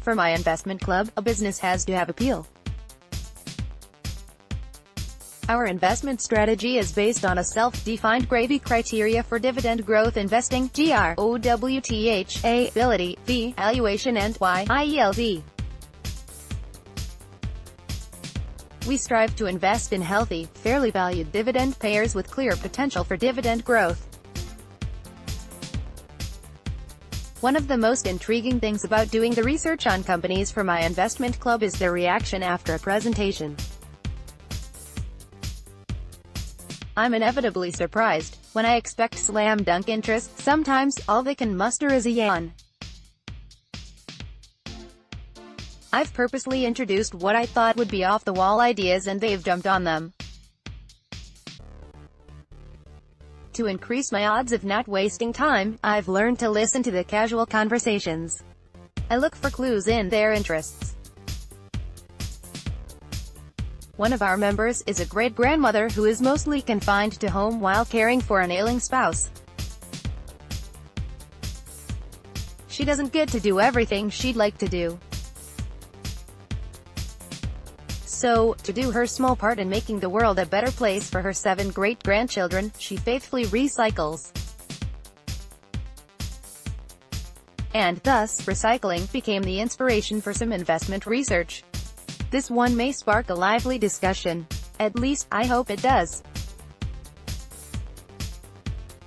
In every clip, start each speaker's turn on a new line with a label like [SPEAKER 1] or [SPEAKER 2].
[SPEAKER 1] For my investment club, a business has to have appeal. Our investment strategy is based on a self-defined gravy criteria for dividend growth investing, growth, A, bility, V, aluation, and Y, ield. We strive to invest in healthy, fairly valued dividend payers with clear potential for dividend growth. One of the most intriguing things about doing the research on companies for my investment club is their reaction after a presentation. I'm inevitably surprised. When I expect slam dunk interest, sometimes, all they can muster is a yawn. I've purposely introduced what I thought would be off-the-wall ideas and they've jumped on them. To increase my odds of not wasting time, I've learned to listen to the casual conversations. I look for clues in their interests. One of our members is a great-grandmother who is mostly confined to home while caring for an ailing spouse. She doesn't get to do everything she'd like to do. So, to do her small part in making the world a better place for her 7 great-grandchildren, she faithfully recycles. And thus, recycling became the inspiration for some investment research. This one may spark a lively discussion. At least, I hope it does.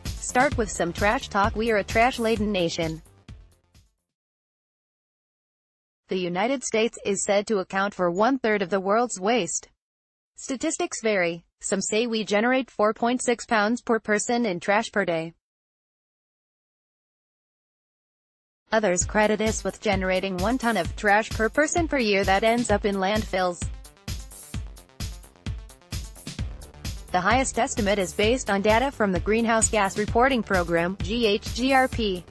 [SPEAKER 1] Start with some trash talk. We are a trash-laden nation. The United States is said to account for 1/3 of the world's waste. Statistics vary. Some say we generate 4.6 pounds per person in trash per day. Others credit us with generating 1 ton of trash per person per year that ends up in landfills. The highest estimate is based on data from the Greenhouse Gas Reporting Program, GHGRP.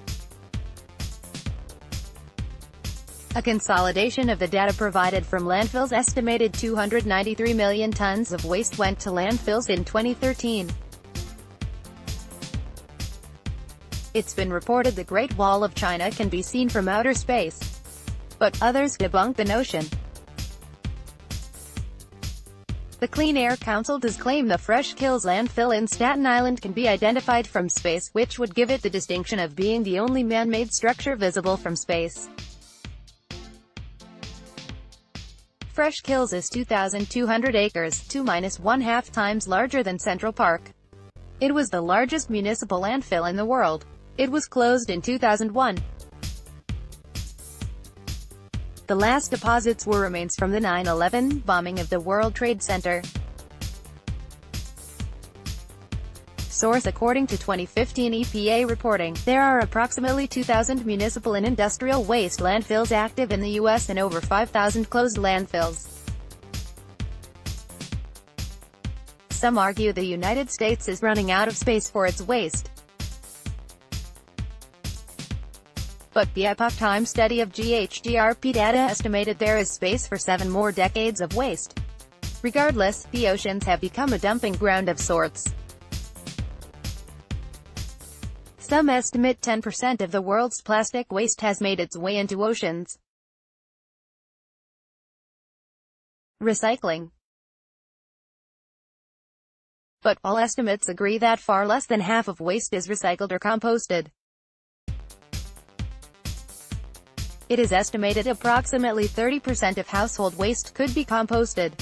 [SPEAKER 1] A consolidation of the data provided from landfills estimated 293 million tons of waste went to landfills in 2013. It's been reported the Great Wall of China can be seen from outer space. But others debunk the notion. The Clean Air Council does claim the Fresh Kills landfill in Staten Island can be identified from space, which would give it the distinction of being the only man-made structure visible from space. Fresh Kills is 2,200 acres, 2-1/2 times larger than Central Park. It was the largest municipal landfill in the world. It was closed in 2001. The last deposits were remains from the 9/11 bombing of the World Trade Center. Source: according to 2015 EPA reporting, there are approximately 2,000 municipal and industrial waste landfills active in the U.S. and over 5,000 closed landfills. Some argue the United States is running out of space for its waste. But the Epoch Times study of GHGRP data estimated there is space for 7 more decades of waste. Regardless, the oceans have become a dumping ground of sorts. Some estimate 10% of the world's plastic waste has made its way into oceans. Recycling. But all estimates agree that far less than half of waste is recycled or composted. It is estimated approximately 30% of household waste could be composted.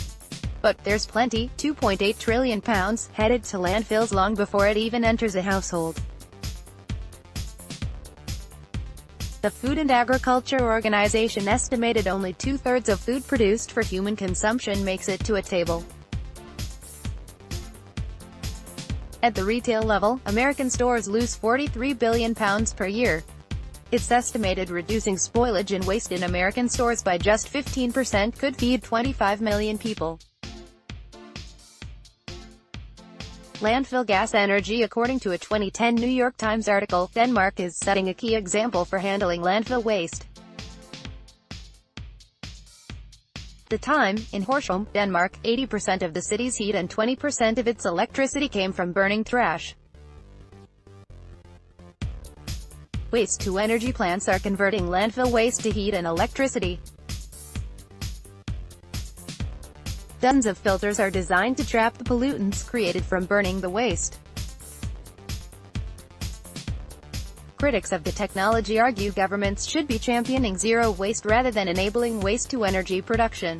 [SPEAKER 1] But there's plenty, 2.8 trillion pounds, headed to landfills long before it even enters a household. The Food and Agriculture Organization estimated only 2/3 of food produced for human consumption makes it to a table. At the retail level, American stores lose 43 billion pounds per year. It's estimated reducing spoilage and waste in American stores by just 15% could feed 25 million people. Landfill gas energy. According to a 2010 New York Times article, Denmark is setting a key example for handling landfill waste. The time, in Horsholm, Denmark, 80% of the city's heat and 20% of its electricity came from burning trash. Waste-to-energy plants are converting landfill waste to heat and electricity. Dozens of filters are designed to trap the pollutants created from burning the waste. Critics of the technology argue governments should be championing zero waste rather than enabling waste-to-energy production.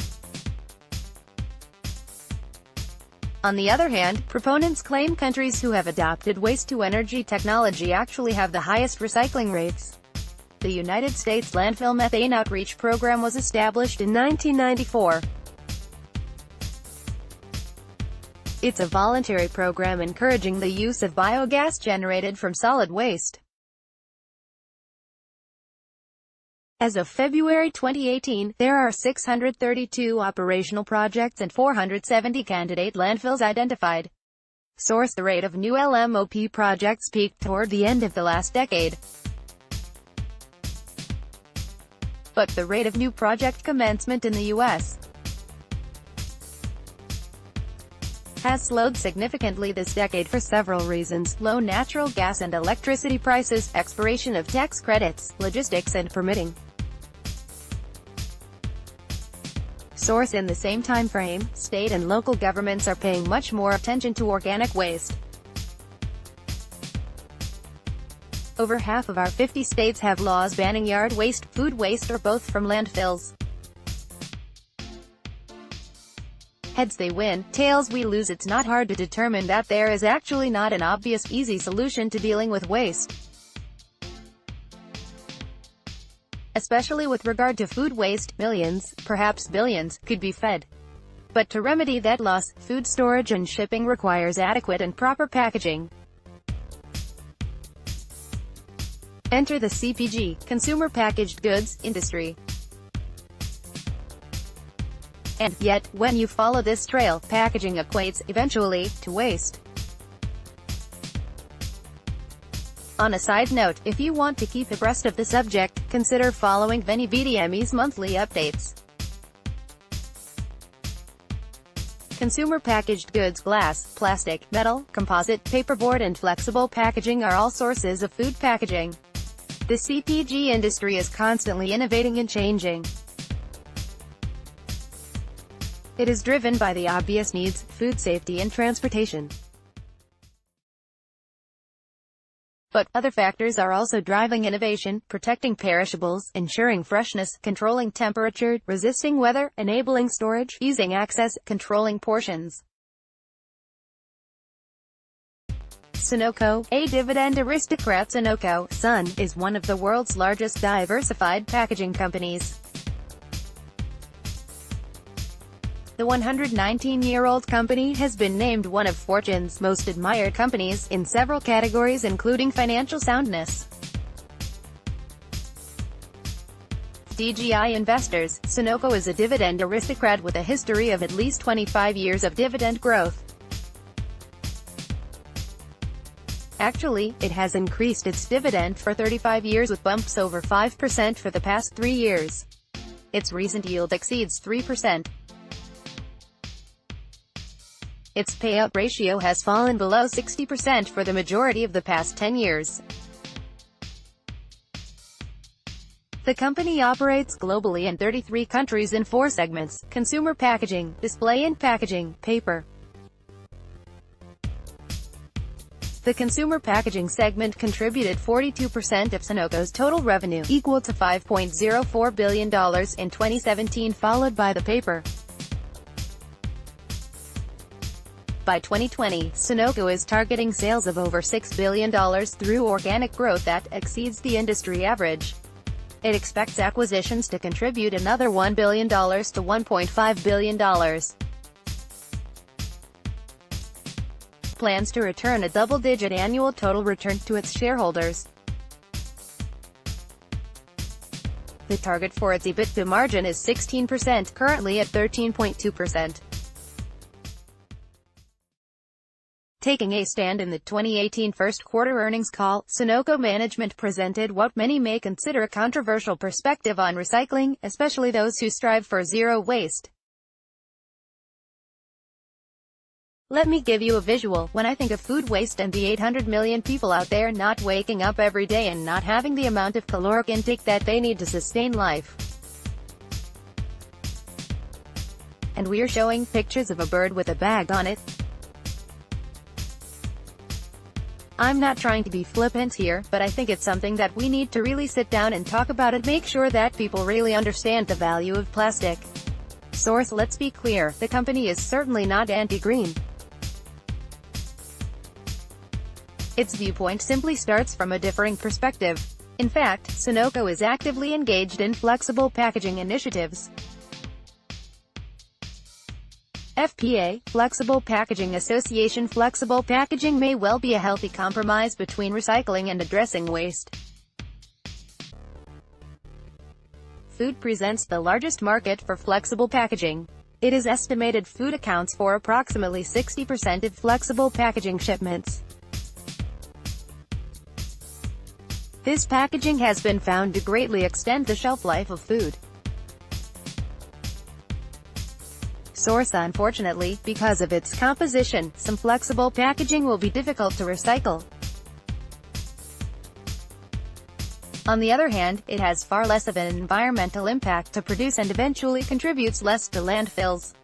[SPEAKER 1] On the other hand, proponents claim countries who have adopted waste-to-energy technology actually have the highest recycling rates. The United States Landfill Methane Outreach Program was established in 1994. It's a voluntary program encouraging the use of biogas generated from solid waste. As of February 2018, there are 632 operational projects and 470 candidate landfills identified. Source: the rate of new LMOP projects peaked toward the end of the last decade. But the rate of new project commencement in the U.S. has slowed significantly this decade for several reasons: low natural gas and electricity prices, expiration of tax credits, logistics and permitting. Source: in the same time frame, state and local governments are paying much more attention to organic waste. Over half of our 50 states have laws banning yard waste, food waste, or both from landfills. Heads they win, tails we lose. It's not hard to determine that there is actually not an obvious, easy solution to dealing with waste. Especially with regard to food waste, millions, perhaps billions, could be fed. But to remedy that loss, food storage and shipping requires adequate and proper packaging. Enter the CPG, consumer packaged goods, industry. And yet, when you follow this trail, packaging equates, eventually, to waste. On a side note, if you want to keep abreast of the subject, consider following VeniBDME's monthly updates. Consumer packaged goods, glass, plastic, metal, composite, paperboard and flexible packaging are all sources of food packaging. The CPG industry is constantly innovating and changing. It is driven by the obvious needs: food safety and transportation. But other factors are also driving innovation: protecting perishables, ensuring freshness, controlling temperature, resisting weather, enabling storage, easing access, controlling portions. Sonoco, a dividend aristocrat. Sonoco, Son, is one of the world's largest diversified packaging companies. The 119-year-old company has been named one of Fortune's most admired companies, in several categories including financial soundness. DGI investors, Sonoco is a dividend aristocrat with a history of at least 25 years of dividend growth. Actually, it has increased its dividend for 35 years with bumps over 5% for the past 3 years. Its recent yield exceeds 3%. Its payout ratio has fallen below 60% for the majority of the past 10 years. The company operates globally in 33 countries in 4 segments: consumer packaging, display and packaging, paper. The consumer packaging segment contributed 42% of Sonoco's total revenue, equal to $5.04 billion in 2017, followed by the paper. By 2020, Sonoco is targeting sales of over $6 billion through organic growth that exceeds the industry average. It expects acquisitions to contribute another $1 billion to $1.5 billion. Plans to return a double-digit annual total return to its shareholders. The target for its EBITDA margin is 16%, currently at 13.2%. Taking a stand in the 2018 first quarter earnings call, Sonoco management presented what many may consider a controversial perspective on recycling, especially those who strive for zero waste. Let me give you a visual. When I think of food waste and the 800 million people out there not waking up every day and not having the amount of caloric intake that they need to sustain life. And we're showing pictures of a bird with a bag on it. I'm not trying to be flippant here, but I think it's something that we need to really sit down and talk about and make sure that people really understand the value of plastic. Source: let's be clear, the company is certainly not anti-green. Its viewpoint simply starts from a differing perspective. In fact, Sonoco is actively engaged in flexible packaging initiatives. FPA, Flexible Packaging Association. Flexible packaging may well be a healthy compromise between recycling and addressing waste. Food presents the largest market for flexible packaging. It is estimated food accounts for approximately 60% of flexible packaging shipments. This packaging has been found to greatly extend the shelf life of food. Source: unfortunately, because of its composition, some flexible packaging will be difficult to recycle. On the other hand, it has far less of an environmental impact to produce and eventually contributes less to landfills.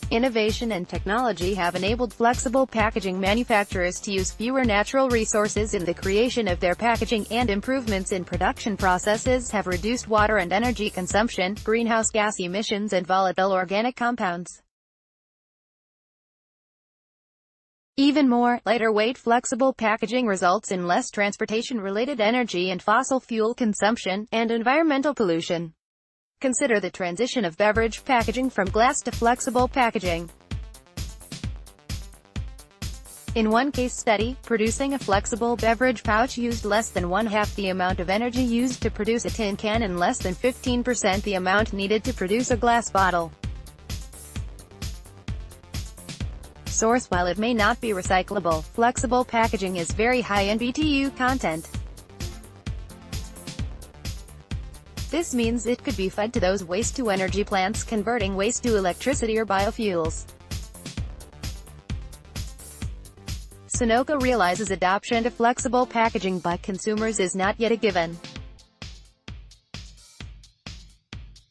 [SPEAKER 1] Innovation and technology have enabled flexible packaging manufacturers to use fewer natural resources in the creation of their packaging, and improvements in production processes have reduced water and energy consumption, greenhouse gas emissions, and volatile organic compounds. Even more, lighter-weight flexible packaging results in less transportation-related energy and fossil fuel consumption, and environmental pollution. Consider the transition of beverage packaging from glass to flexible packaging. In one case study, producing a flexible beverage pouch used less than one-half the amount of energy used to produce a tin can and less than 15% the amount needed to produce a glass bottle. Source: while it may not be recyclable, flexible packaging is very high in BTU content. This means it could be fed to those waste-to-energy plants converting waste to electricity or biofuels. Sonoco realizes adoption of flexible packaging by consumers is not yet a given.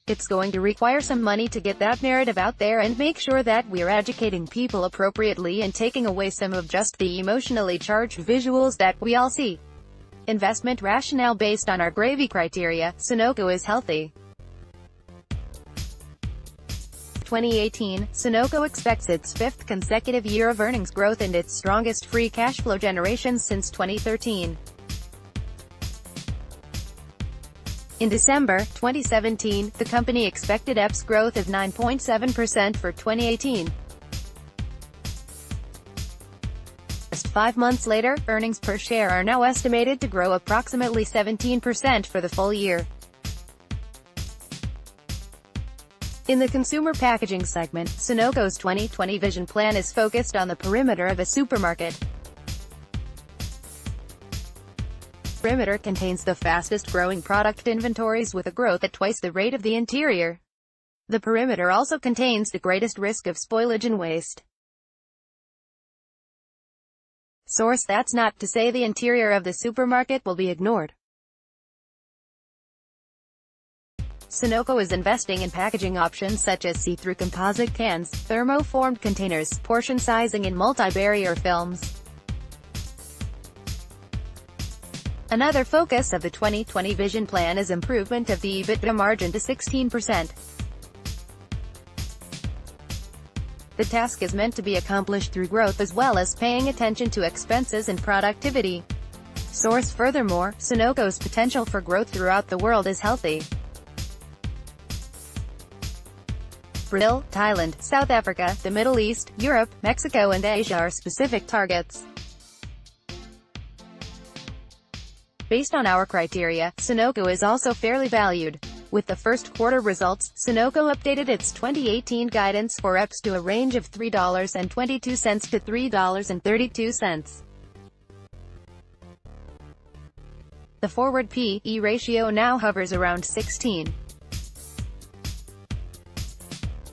[SPEAKER 1] It's going to require some money to get that narrative out there and make sure that we're educating people appropriately and taking away some of just the emotionally charged visuals that we all see. Investment rationale: based on our gravy criteria, Sonoco is healthy. 2018, Sonoco expects its fifth consecutive year of earnings growth and its strongest free cash flow generation since 2013. In December 2017, the company expected EPS growth of 9.7% for 2018. Just 5 months later, earnings per share are now estimated to grow approximately 17% for the full year. In the consumer packaging segment, Sonoco's 2020 vision plan is focused on the perimeter of a supermarket. The perimeter contains the fastest-growing product inventories with a growth at twice the rate of the interior. The perimeter also contains the greatest risk of spoilage and waste. Source: that's not to say the interior of the supermarket will be ignored. Sonoco is investing in packaging options such as see-through composite cans, thermoformed containers, portion sizing, and multi-barrier films. Another focus of the 2020 vision plan is improvement of the EBITDA margin to 16%. The task is meant to be accomplished through growth as well as paying attention to expenses and productivity. Source: furthermore, Sonoco's potential for growth throughout the world is healthy. Brazil, Thailand, South Africa, the Middle East, Europe, Mexico, and Asia are specific targets. Based on our criteria, Sonoco is also fairly valued. With the first quarter results, Sonoco updated its 2018 guidance for EPS to a range of $3.22 to $3.32. The forward P/E ratio now hovers around 16.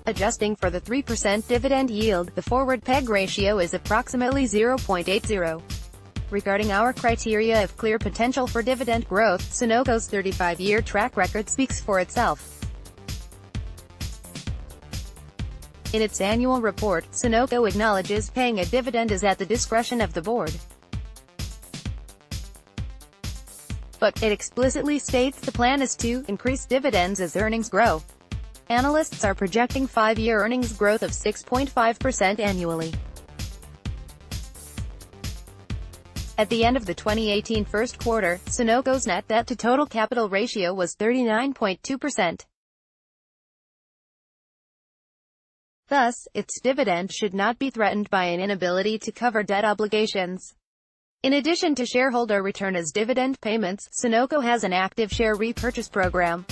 [SPEAKER 1] Adjusting for the 3% dividend yield, the forward PEG ratio is approximately 0.80. Regarding our criteria of clear potential for dividend growth, Sonoco's 35-year track record speaks for itself. In its annual report, Sonoco acknowledges paying a dividend is at the discretion of the board. But it explicitly states the plan is to increase dividends as earnings grow. Analysts are projecting 5-year earnings growth of 6.5% annually. At the end of the 2018 first quarter, Sonoco's net debt to total capital ratio was 39.2%. Thus, its dividend should not be threatened by an inability to cover debt obligations. In addition to shareholder return as dividend payments, Sonoco has an active share repurchase program.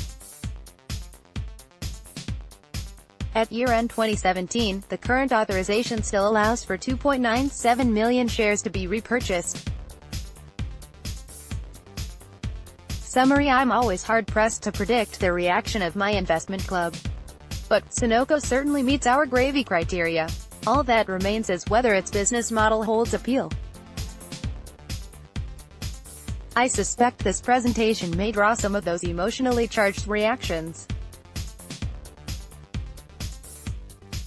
[SPEAKER 1] At year-end 2017, the current authorization still allows for 2.97 million shares to be repurchased. Summary: I'm always hard-pressed to predict the reaction of my investment club. But Sonoco certainly meets our gravy criteria. All that remains is whether its business model holds appeal. I suspect this presentation may draw some of those emotionally charged reactions.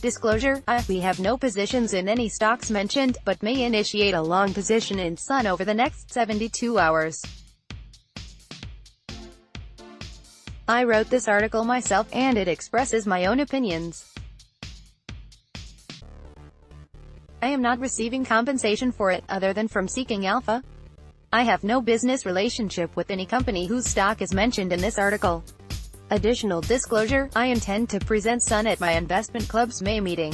[SPEAKER 1] Disclosure: we have no positions in any stocks mentioned, but may initiate a long position in Sun over the next 72 hours. I wrote this article myself, and it expresses my own opinions. I am not receiving compensation for it, other than from seeking alpha. I have no business relationship with any company whose stock is mentioned in this article. Additional disclosure: I intend to present Sun at my investment club's May meeting.